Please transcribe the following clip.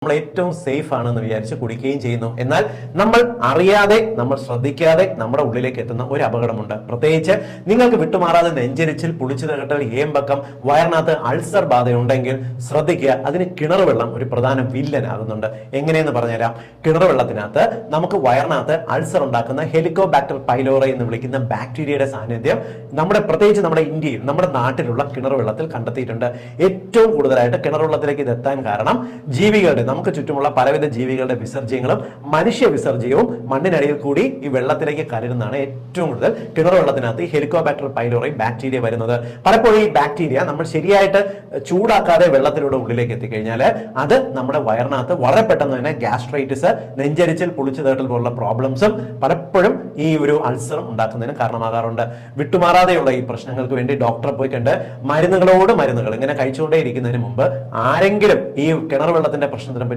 നമ്മൾ ഏറ്റവും സേഫ് ആണെന്ന് വിചാരിച്ച് കുടിക്കുകയും ചെയ്യുന്നു. എന്നാൽ നമ്മൾ അറിയാതെ, നമ്മൾ ശ്രദ്ധിക്കാതെ നമ്മുടെ ഉള്ളിലേക്ക് എത്തുന്ന ഒരു അപകടമുണ്ട്. പ്രത്യേകിച്ച് നിങ്ങൾക്ക് വിട്ടുമാറാതെ നെഞ്ചരിച്ചിൽ, പുളിച്ചു തകട്ടൽ, ഏമ്പക്കം, വയറിനകത്ത് അൾസർ ബാധയുണ്ടെങ്കിൽ ശ്രദ്ധിക്കുക. അതിന് കിണർ വെള്ളം ഒരു പ്രധാന വില്ലനാകുന്നുണ്ട്. എങ്ങനെയെന്ന് പറഞ്ഞുതരാം. കിണർ വെള്ളത്തിനകത്ത് നമുക്ക് വയറിനകത്ത് അൾസർ ഉണ്ടാക്കുന്ന ഹെലിക്കോബാക്ടർ പൈലോറി എന്ന് വിളിക്കുന്ന ബാക്ടീരിയയുടെ സാന്നിധ്യം പ്രത്യേകിച്ച് നമ്മുടെ ഇന്ത്യയിൽ, നമ്മുടെ നാട്ടിലുള്ള കിണർ വെള്ളത്തിൽ കണ്ടെത്തിയിട്ടുണ്ട്. ഏറ്റവും കൂടുതലായിട്ട് കിണർ വെള്ളത്തിലേക്ക് ഇത് എത്താൻ കാരണം ജീവികളുടെ, നമുക്ക് ചുറ്റുമുള്ള പലവിധ ജീവികളുടെ വിസർജ്യങ്ങളും മനുഷ്യ വിസർജ്യവും മണ്ണിനടിയിൽ കൂടി ഈ വെള്ളത്തിലേക്ക് കലരുന്നതാണ് ഏറ്റവും കൂടുതൽ കിണർ വെള്ളത്തിനകത്ത് ഈ ഹെലിക്കോബാക്ടർ പൈലോറി ബാക്ടീരിയ വരുന്നത്. പലപ്പോഴും ഈ ബാക്ടീരിയ നമ്മൾ ശരിയായിട്ട് ചൂടാക്കാതെ വെള്ളത്തിലൂടെ ഉള്ളിലേക്ക് എത്തിക്കഴിഞ്ഞാൽ അത് നമ്മുടെ വയറിനകത്ത് വളരെ പെട്ടെന്ന് തന്നെ ഗ്യാസ്ട്രൈറ്റിസ്, നെഞ്ചരിച്ചിൽ, പുളിച്ചു തേട്ടൽ പോലുള്ള പ്രോബ്ലംസും പലപ്പോഴും ഈ ഒരു അൾസറും ഉണ്ടാക്കുന്നതിന് കാരണമാകാറുണ്ട്. വിട്ടുമാറാതെയുള്ള ഈ പ്രശ്നങ്ങൾക്ക് വേണ്ടി ഡോക്ടറെ പോയി കണ്ട് മരുന്നുകൾ ഇങ്ങനെ കഴിച്ചുകൊണ്ടേ ഇരിക്കുന്നതിന് മുമ്പ് ആരെങ്കിലും ഈ കിണർ വെള്ളത്തിന്റെ പ്രശ്നത്തിൽ